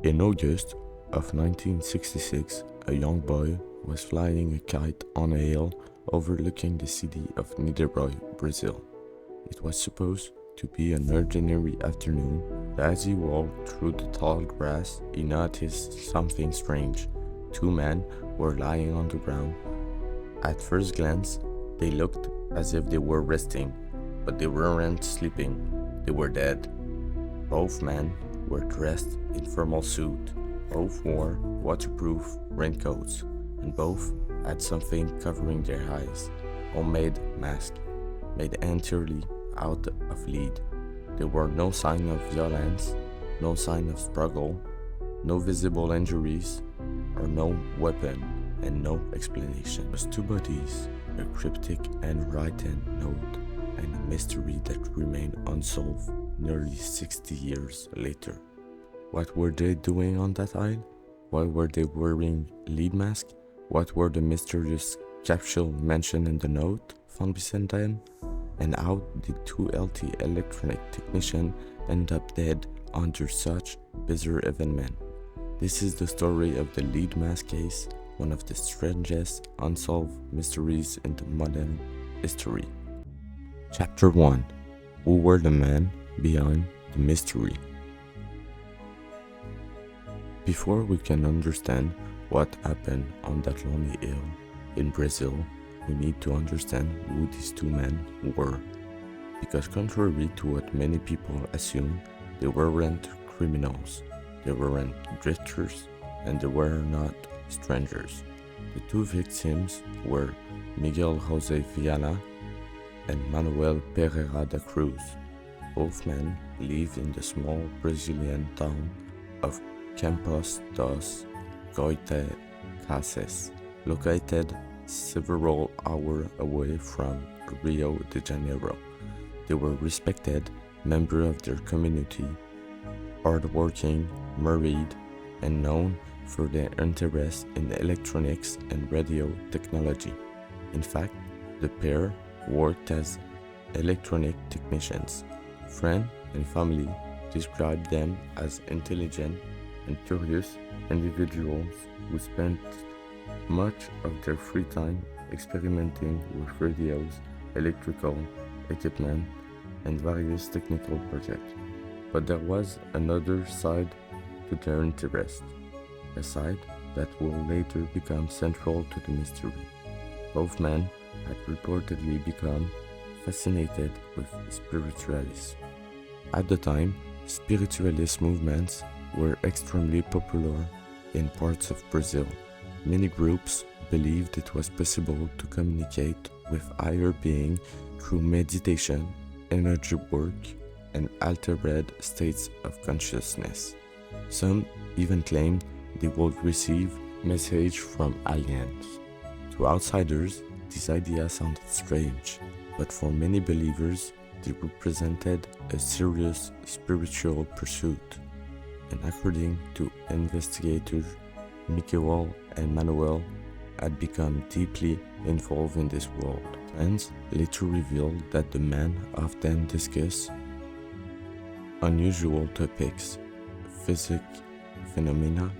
In August of 1966, a young boy was flying a kite on a hill overlooking the city of Niterói, Brazil. It was supposed to be an ordinary afternoon, but as he walked through the tall grass, he noticed something strange. Two men were lying on the ground. At first glance, they looked as if they were resting, but they weren't sleeping. They were dead. Both men were dressed in formal suits. Both wore waterproof raincoats, and both had something covering their eyes. Homemade masks, made entirely out of lead. There were no sign of violence, no sign of struggle, no visible injuries, or no weapon, and no explanation. Just two bodies, a cryptic handwritten note, and a mystery that remained unsolved nearly 60 years later. What were they doing on that isle? Why were they wearing lead masks? What were the mysterious capsules mentioned in the note found beside them? And how did two healthy electronic technicians end up dead under such bizarre events? This is the story of the lead mask case, one of the strangest unsolved mysteries in the modern history. Chapter 1. Who were the men behind the mystery? Before we can understand what happened on that lonely hill in Brazil, we need to understand who these two men were. Because contrary to what many people assume, they weren't criminals, they weren't drifters, and they were not strangers. The two victims were Miguel José Viana and Manuel Pereira da Cruz. Both men lived in the small Brazilian town of Campos dos Goytacazes, located several hours away from Rio de Janeiro. They were respected members of their community, hardworking, married, and known for their interest in electronics and radio technology. In fact, the pair worked as electronic technicians. Friends and family described them as intelligent and curious individuals who spent much of their free time experimenting with radios, electrical equipment, and various technical projects. But there was another side to their interest, a side that will later become central to the mystery. Both men had reportedly become fascinated with spiritualism. At the time, spiritualist movements were extremely popular in parts of Brazil. Many groups believed it was possible to communicate with higher beings through meditation, energy work, and altered states of consciousness. Some even claimed they would receive messages from aliens. To outsiders, this idea sounded strange, but for many believers, they represented a serious spiritual pursuit. And according to investigators, Miguel and Manuel had become deeply involved in this world. Friends later revealed that the men often discussed unusual topics, physics, phenomena,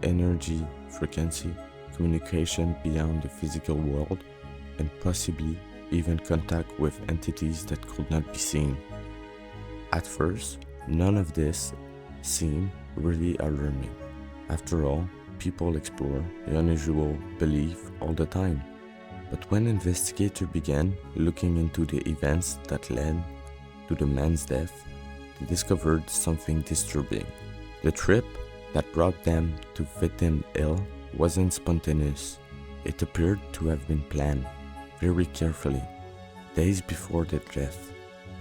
energy, frequency, communication beyond the physical world, and possibly even contact with entities that could not be seen. At first, none of this seemed really alarming. After all, people explore the unusual belief all the time. But when investigators began looking into the events that led to the man's death, they discovered something disturbing. The trip that brought them to Vintém Hill wasn't spontaneous. It appeared to have been planned very carefully. Days before their death,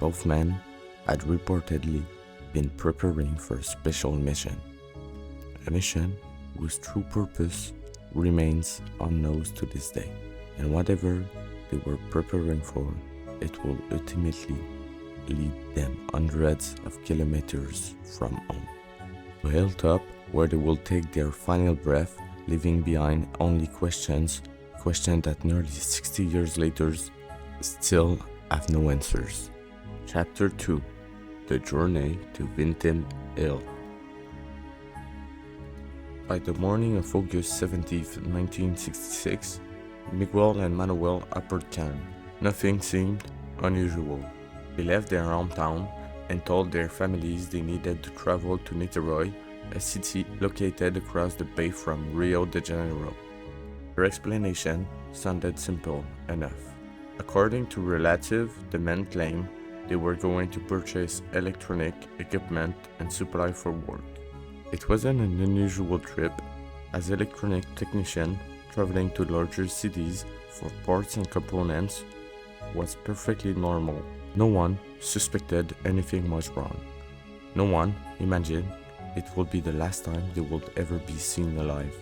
both men had reportedly been preparing for a special mission. A mission whose true purpose remains unknown to this day. And whatever they were preparing for, it will ultimately lead them hundreds of kilometers from home. To hilltop, where they will take their final breath, leaving behind only questions that nearly 60 years later still have no answers. Chapter 2. The Journey to Vintém Hill. By the morning of August 17th, 1966, Miguel and Manuel appeared calm. Nothing seemed unusual. They left their hometown and told their families they needed to travel to Niterói, a city located across the bay from Rio de Janeiro. Their explanation sounded simple enough. According to relatives, the men claimed they were going to purchase electronic equipment and supply for work. It wasn't an unusual trip, as electronic technicians traveling to larger cities for parts and components was perfectly normal. No one suspected anything was wrong. No one imagined it would be the last time they would ever be seen alive.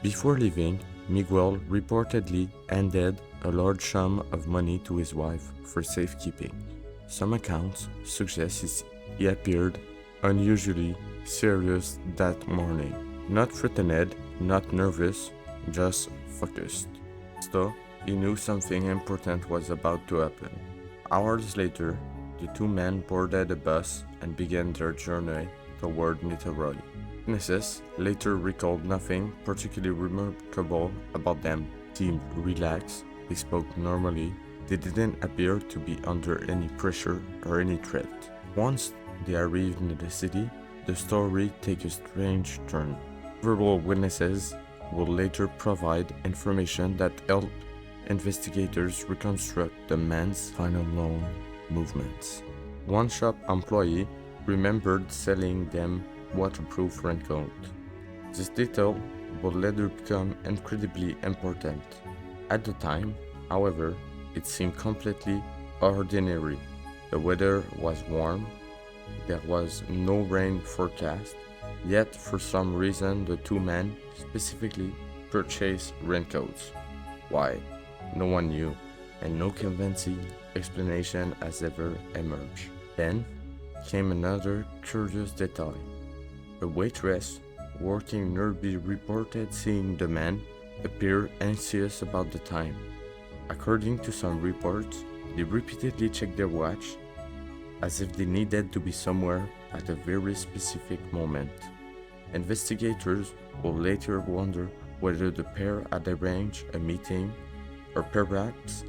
Before leaving, Miguel reportedly handed a large sum of money to his wife for safekeeping. Some accounts suggest he appeared unusually serious that morning. Not threatened, not nervous, just focused. So, he knew something important was about to happen. Hours later, the two men boarded a bus and began their journey toward Niterói. Witnesses later recalled nothing particularly remarkable about them. They seemed relaxed, they spoke normally, they didn't appear to be under any pressure or any threat. Once they arrived in the city, the story takes a strange turn. Several witnesses will later provide information that helped investigators reconstruct the men's final known movements. One shop employee remembered selling them waterproof raincoat. This detail would later become incredibly important. At the time, however, it seemed completely ordinary. The weather was warm, there was no rain forecast, yet for some reason the two men specifically purchased raincoats. Why? No one knew, and no convincing explanation has ever emerged. Then came another curious detail. A waitress working nearby reported seeing the men appear anxious about the time. According to some reports, they repeatedly checked their watch as if they needed to be somewhere at a very specific moment. Investigators will later wonder whether the pair had arranged a meeting or perhaps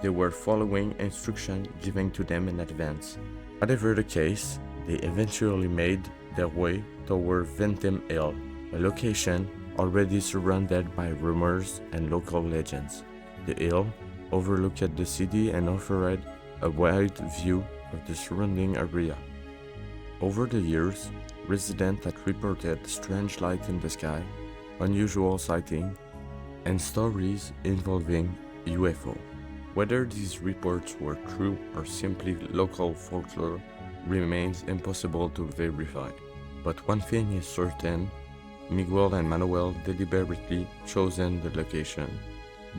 they were following instructions given to them in advance. Whatever the case, they eventually made their way toward Vintém Hill, a location already surrounded by rumors and local legends. The hill overlooked the city and offered a wide view of the surrounding area. Over the years, residents had reported strange light in the sky, unusual sightings, and stories involving UFO. Whether these reports were true or simply local folklore remains impossible to verify. But one thing is certain, Miguel and Manuel deliberately chosen the location.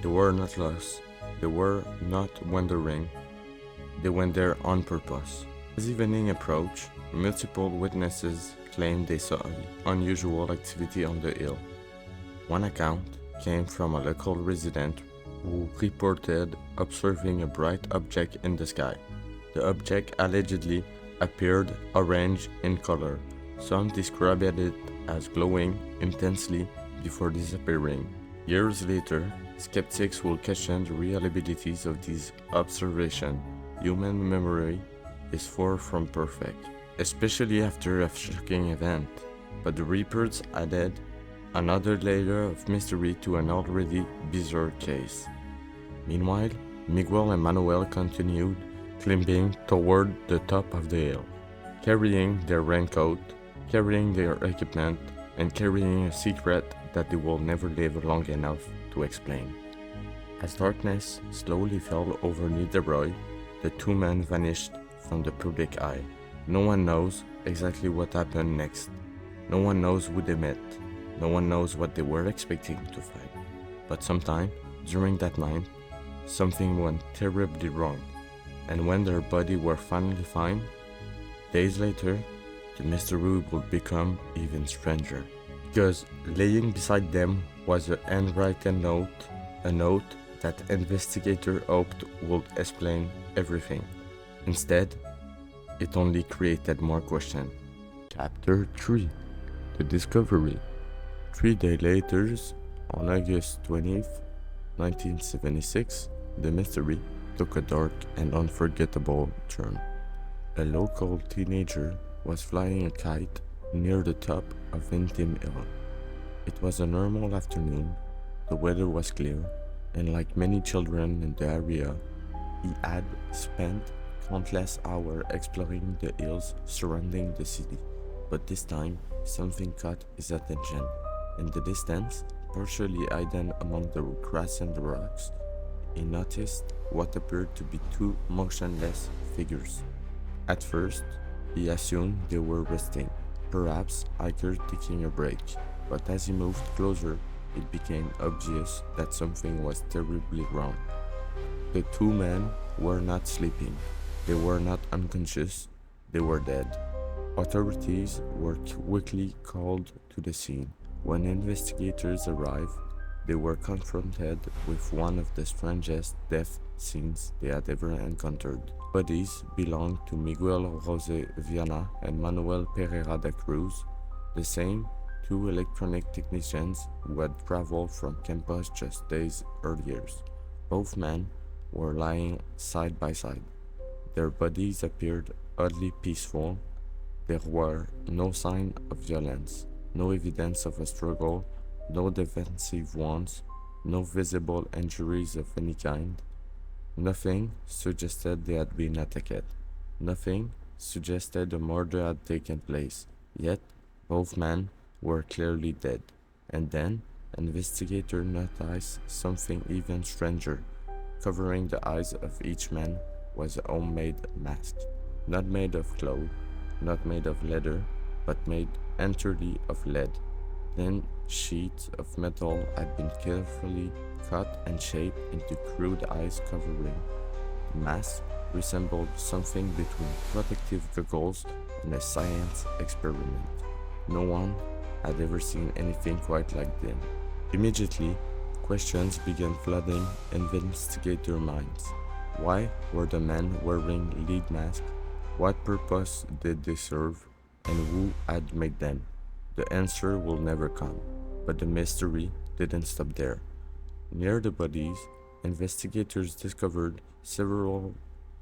They were not lost, they were not wandering, they went there on purpose. As evening approached, multiple witnesses claimed they saw unusual activity on the hill. One account came from a local resident who reported observing a bright object in the sky. The object allegedly appeared orange in color. Some described it as glowing intensely before disappearing. Years later, skeptics will question the reliability of these observations. Human memory is far from perfect, especially after a shocking event, but the reports added another layer of mystery to an already bizarre case. Meanwhile, Miguel and Manuel continued climbing toward the top of the hill, carrying their raincoat, carrying their equipment, and carrying a secret that they will never live long enough to explain. As darkness slowly fell over Niterói, the two men vanished from the public eye. No one knows exactly what happened next. No one knows who they met. No one knows what they were expecting to find. But sometime during that night, something went terribly wrong. And when their bodies were finally found, days later, the mystery would become even stranger. Because laying beside them was a handwritten note, a note that investigators hoped would explain everything. Instead, it only created more questions. Chapter 3: The Discovery. 3 days later, on August 20th, 1976, the mystery took a dark and unforgettable turn. A local teenager was flying a kite near the top of Vintém Hill. It was a normal afternoon, the weather was clear, and like many children in the area, he had spent countless hours exploring the hills surrounding the city. But this time, something caught his attention. In the distance, partially hidden among the grass and the rocks, he noticed what appeared to be two motionless figures. At first, he assumed they were resting, perhaps hikers taking a break, but as he moved closer, it became obvious that something was terribly wrong. The two men were not sleeping, they were not unconscious, they were dead. Authorities were quickly called to the scene. When investigators arrived, they were confronted with one of the strangest death scenes they had ever encountered. Bodies belonged to Miguel Jose Viana and Manuel Pereira da Cruz, the same two electronic technicians who had traveled from campus just days earlier. Both men were lying side by side. Their bodies appeared oddly peaceful. There were no sign of violence, no evidence of a struggle, no defensive wounds, no visible injuries of any kind. Nothing suggested they had been attacked. Nothing suggested a murder had taken place. Yet, both men were clearly dead. And then, investigators noticed something even stranger. Covering the eyes of each man was a homemade mask, not made of cloth, not made of leather, but made entirely of lead. Thin sheets of metal had been carefully cut and shaped into crude eyes covering. The mask resembled something between protective goggles and a science experiment. No one had ever seen anything quite like them. Immediately, questions began flooding investigator minds. Why were the men wearing lead masks? What purpose did they serve? And who had made them? The answer will never come, but the mystery didn't stop there. Near the bodies, investigators discovered several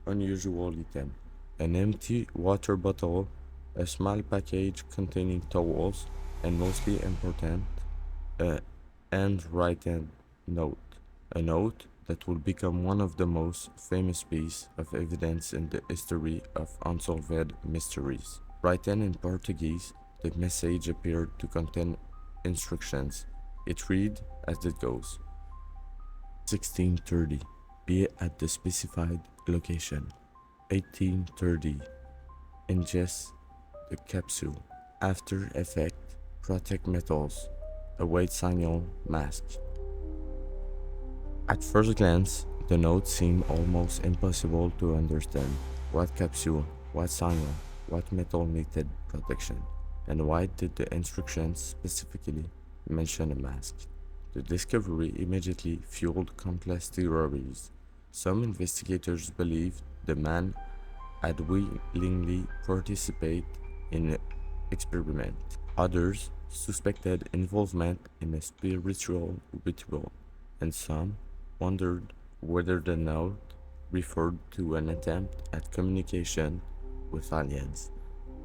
unusual items. An empty water bottle, a small package containing towels, and mostly important, a handwritten note. A note that will become one of the most famous pieces of evidence in the history of unsolved mysteries. Written in Portuguese, the message appeared to contain instructions. It read as it goes. 16:30. Be at the specified location. 18:30. Ingest the capsule. After effect. Protect metals. Await signal mask. At first glance, the note seemed almost impossible to understand. What capsule? What signal? What metal needed protection? And why did the instructions specifically mention a mask? The discovery immediately fueled countless theories. Some investigators believed the man had willingly participated in an experiment. Others suspected involvement in a spiritual ritual, and some wondered whether the note referred to an attempt at communication with aliens.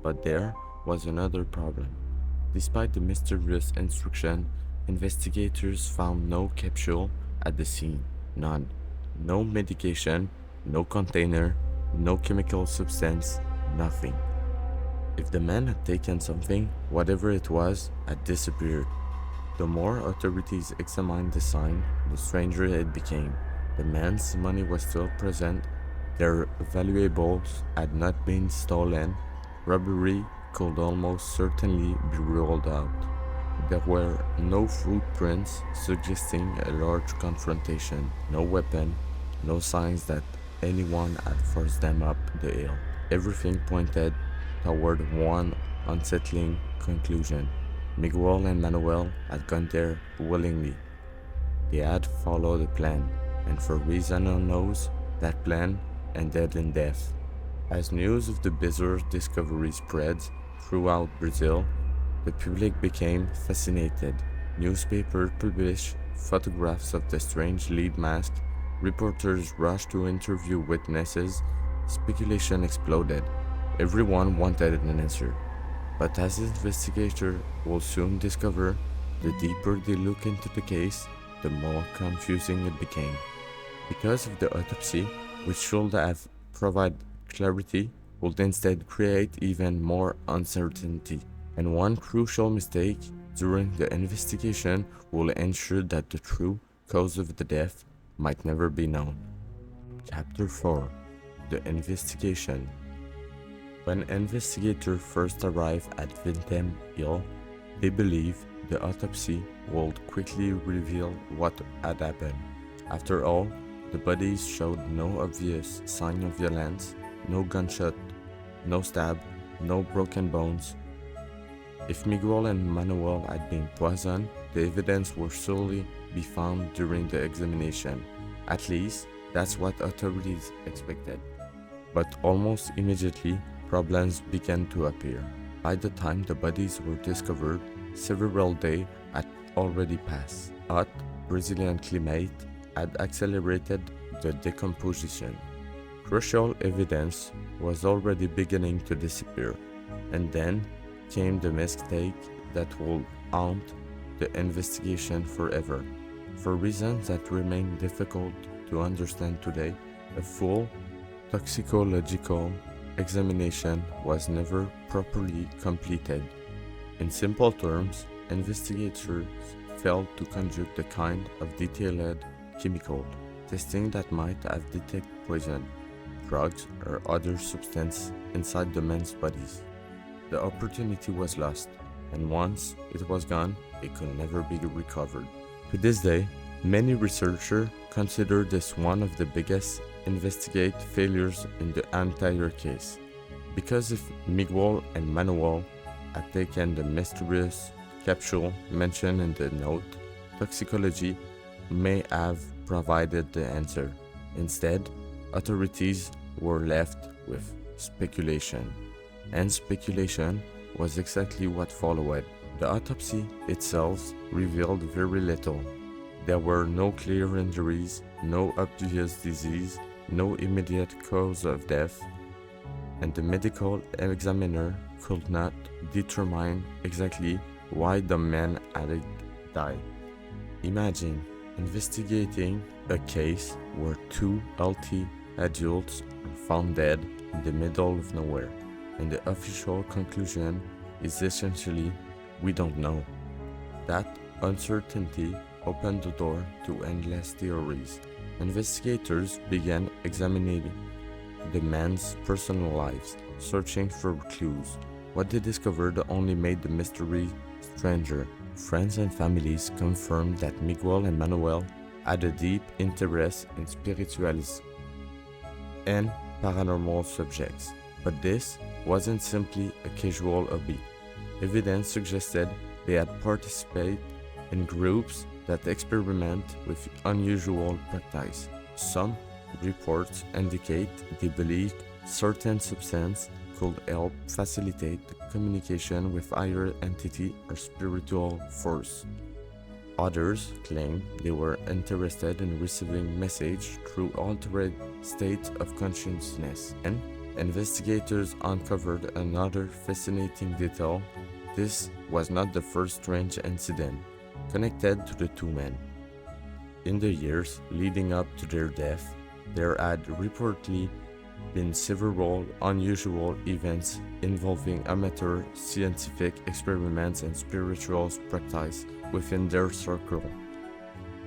But there was another problem. Despite the mysterious instruction, investigators found no capsule at the scene. None. No medication, no container, no chemical substance, nothing. If the man had taken something, whatever it was, had disappeared. The more authorities examined the sign, the stranger it became. The man's money was still present, their valuables had not been stolen, robbery could almost certainly be ruled out. There were no footprints suggesting a large confrontation, no weapon, no signs that anyone had forced them up the hill. Everything pointed toward one unsettling conclusion. Miguel and Manuel had gone there willingly. They had followed a plan, and for reason unknown, that plan ended in death. As news of the bizarre discovery spread throughout Brazil, the public became fascinated. Newspapers published photographs of the strange lead mask. Reporters rushed to interview witnesses. Speculation exploded. Everyone wanted an answer. But as investigators will soon discover, the deeper they look into the case, the more confusing it became. Because of the autopsy, which should have provided clarity, would instead create even more uncertainty. And one crucial mistake during the investigation will ensure that the true cause of the death might never be known. Chapter 4: The Investigation. When investigators first arrived at Vintém Hill, they believed the autopsy would quickly reveal what had happened. After all, the bodies showed no obvious sign of violence, no gunshot, no stab, no broken bones. If Miguel and Manuel had been poisoned, the evidence would surely be found during the examination. At least, that's what authorities expected. But almost immediately, problems began to appear. By the time the bodies were discovered, several days had already passed. Hot Brazilian climate had accelerated the decomposition. Crucial evidence was already beginning to disappear, and then came the mistake that would haunt the investigation forever. For reasons that remain difficult to understand today, a full toxicological examination was never properly completed. In simple terms, investigators failed to conduct the kind of detailed chemical testing that might have detected poison, drugs, or other substance inside the men's bodies. The opportunity was lost, and once it was gone, it could never be recovered. To this day, many researchers consider this one of the biggest investigate failures in the entire case. Because if Miguel and Manuel had taken the mysterious capsule mentioned in the note, toxicology may have provided the answer. Instead, authorities were left with speculation. And speculation was exactly what followed. The autopsy itself revealed very little. There were no clear injuries, no obvious disease, no immediate cause of death, and the medical examiner could not determine exactly why the man had died. Imagine investigating a case where two healthy adults are found dead in the middle of nowhere, and the official conclusion is essentially, we don't know. That uncertainty opened the door to endless theories. Investigators began examining the men's personal lives, searching for clues. What they discovered only made the mystery stranger. Friends and families confirmed that Miguel and Manuel had a deep interest in spiritualism and paranormal subjects. But this wasn't simply a casual hobby. Evidence suggested they had participated in groups that experiment with unusual practice. Some reports indicate they believed certain substances could help facilitate communication with higher entity or spiritual force. Others claim they were interested in receiving message through altered states of consciousness. And investigators uncovered another fascinating detail. This was not the first strange incident connected to the two men. In the years leading up to their death, there had reportedly been several unusual events involving amateur scientific experiments and spiritual practice within their circle.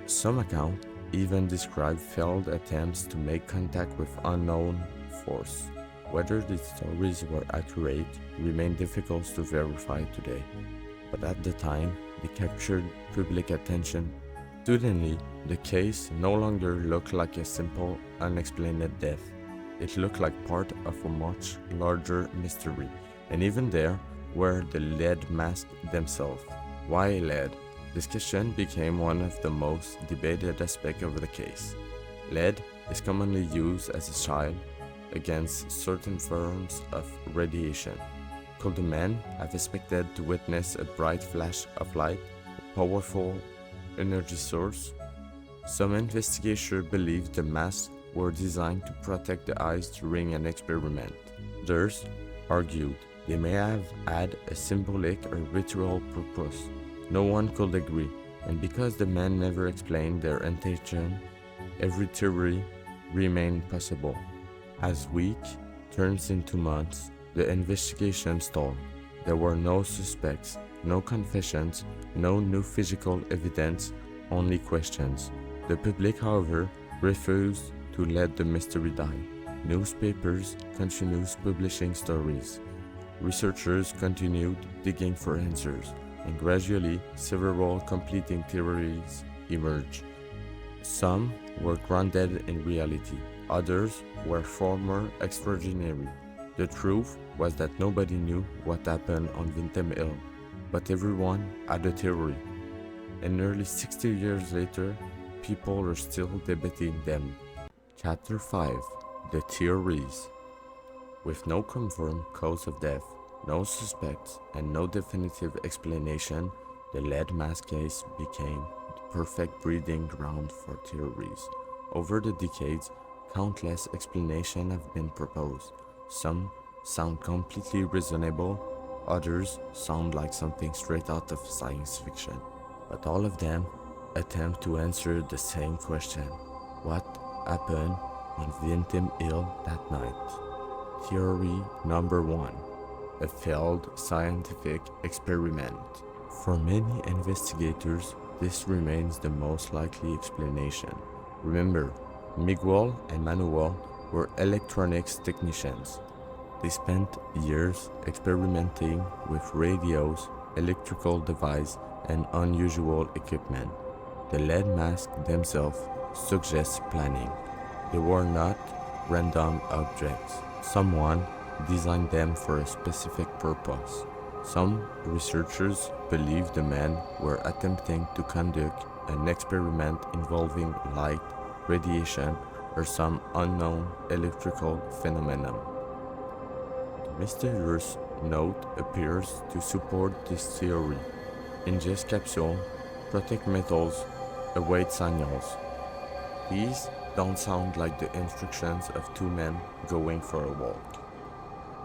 Some accounts even describe failed attempts to make contact with unknown force. Whether these stories were accurate remain difficult to verify today, but at the time they captured public attention. Suddenly, the case no longer looked like a simple, unexplained death. It looked like part of a much larger mystery, and even there were the lead masks themselves. Why lead? This question became one of the most debated aspects of the case. Lead is commonly used as a shield against certain forms of radiation. Could the man have expected to witness a bright flash of light, powerful energy source. Some investigators believe the masks were designed to protect the eyes during an experiment. Others argued they may have had a symbolic or ritual purpose. No one could agree, and because the men never explained their intention, every theory remained possible. As weeks turned into months, the investigation stalled. There were no suspects, no confessions, no new physical evidence, only questions. The public, however, refused to let the mystery die. Newspapers continued publishing stories. Researchers continued digging for answers, and gradually several competing theories emerged. Some were grounded in reality, others were far more extraordinary. The truth was that nobody knew what happened on Vintém Hill, but everyone had a theory. And nearly 60 years later, people are still debating them. Chapter 5: The Theories. With no confirmed cause of death, no suspects, and no definitive explanation, the lead mask case became the perfect breeding ground for theories. Over the decades, countless explanations have been proposed. Some sound completely reasonable, others sound like something straight out of science fiction. But all of them attempt to answer the same question: what happened on Vintém Hill that night? Theory number 1: a failed scientific experiment. For many investigators, this remains the most likely explanation. Remember, Miguel and Manuel were electronics technicians. They spent years experimenting with radios, electrical devices, and unusual equipment. The lead masks themselves suggest planning. They were not random objects. Someone designed them for a specific purpose. Some researchers believe the men were attempting to conduct an experiment involving light, radiation, or some unknown electrical phenomenon. The mysterious note appears to support this theory. Ingest capsule, protect metals, await signals. These don't sound like the instructions of two men going for a walk.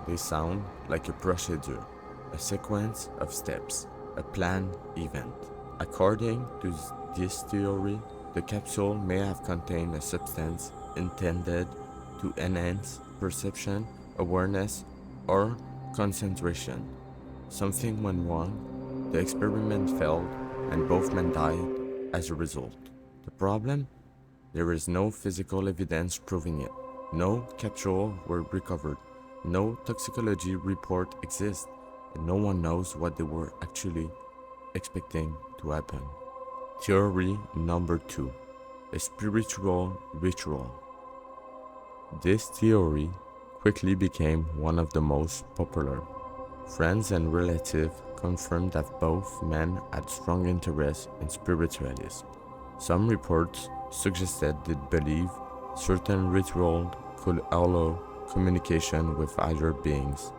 They sound like a procedure, a sequence of steps, a planned event. According to this theory, the capsule may have contained a substance intended to enhance perception, awareness, or concentration. Something went wrong, the experiment failed, and both men died as a result. The problem? There is no physical evidence proving it. No capsule were recovered. No toxicology report exists, and no one knows what they were actually expecting to happen. Theory number 2: a spiritual ritual. This theory quickly became one of the most popular. Friends and relatives confirmed that both men had strong interest in spiritualism. Some reports suggested they believed certain rituals could allow communication with higher beings.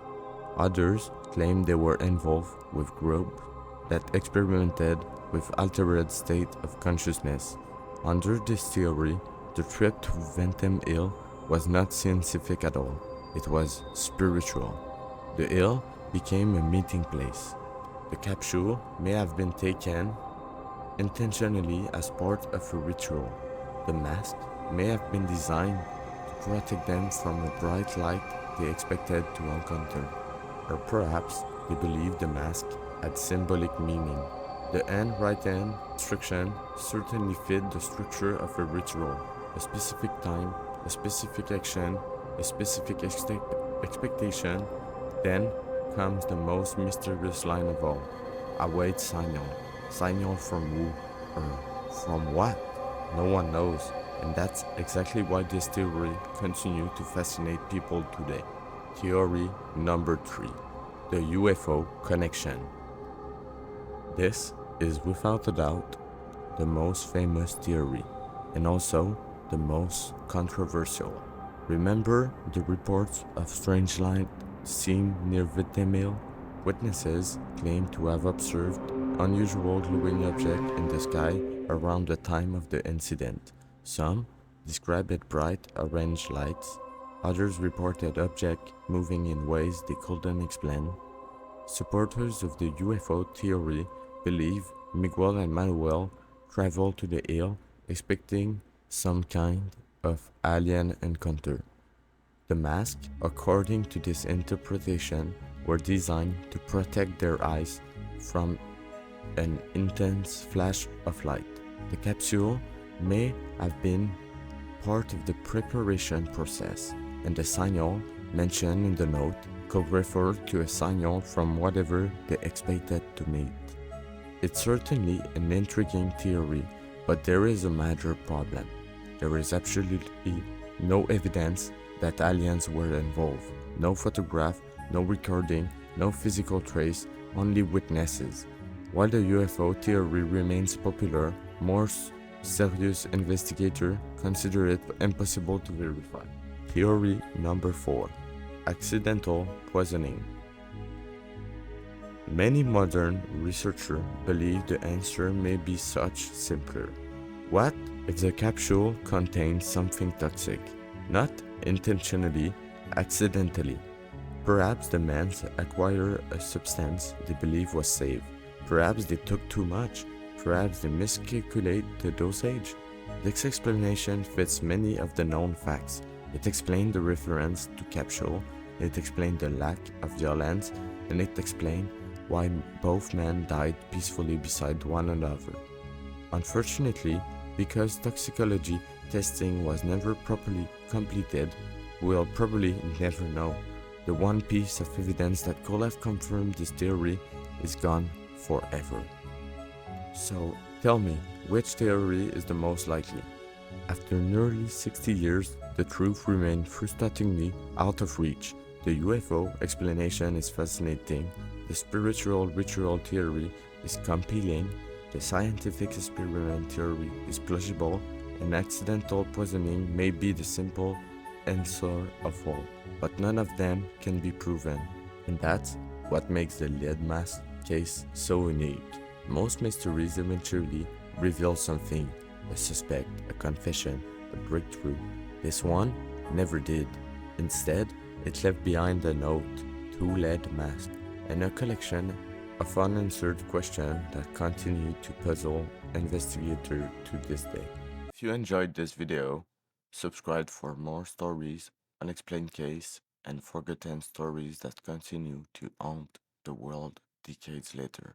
Others claimed they were involved with groups that experimented with altered state of consciousness. Under this theory, the trip to Vintém Hill was not scientific at all. It was spiritual. The hill became a meeting place. The capsule may have been taken intentionally as part of a ritual. The mask may have been designed to protect them from the bright light they expected to encounter. Or perhaps they believed the mask had symbolic meaning. The handwritten instruction certainly fit the structure of a ritual: a specific time, a specific action, a specific expectation. Then comes the most mysterious line of all: await signal. Signal from who? Or from what? No one knows, and that's exactly why this theory continues to fascinate people today. Theory number 3: the UFO connection. This is without a doubt the most famous theory, and also the most controversial. Remember the reports of strange light seen near Vintém Hill? Witnesses claim to have observed unusual glowing object in the sky around the time of the incident. Some described it bright orange lights, others reported object moving in ways they couldn't explain. Supporters of the UFO theory believe Miguel and Manuel traveled to the hill expecting some kind of alien encounter. The masks, according to this interpretation, were designed to protect their eyes from an intense flash of light. The capsule may have been part of the preparation process, and the signal mentioned in the note could refer to a signal from whatever they expected to meet. It's certainly an intriguing theory, but there is a major problem. There is absolutely no evidence that aliens were involved. No photograph, no recording, no physical trace, only witnesses. While the UFO theory remains popular, more serious investigators consider it impossible to verify. Theory number 4. Accidental poisoning. Many modern researchers believe the answer may be much simpler. What if the capsule contains something toxic? Not intentionally, accidentally. Perhaps the men acquired a substance they believe was safe. Perhaps they took too much. Perhaps they miscalculate the dosage. This explanation fits many of the known facts. It explains the reference to capsule, it explains the lack of violence, and it explains why both men died peacefully beside one another. Unfortunately, because toxicology testing was never properly completed, we'll probably never know. The one piece of evidence that could have confirmed this theory is gone forever. So tell me, which theory is the most likely? After nearly 60 years, the truth remains frustratingly out of reach. The UFO explanation is fascinating, the spiritual ritual theory is compelling, the scientific experiment theory is plausible, and accidental poisoning may be the simple answer of all, but none of them can be proven. And that's what makes the lead mask case so unique. Most mysteries eventually reveal something, a suspect, a confession, a breakthrough. This one never did. Instead, it left behind a note, 2 lead masks, and a collection of unanswered questions that continue to puzzle investigators to this day. If you enjoyed this video, subscribe for more stories, unexplained cases, and forgotten stories that continue to haunt the world decades later.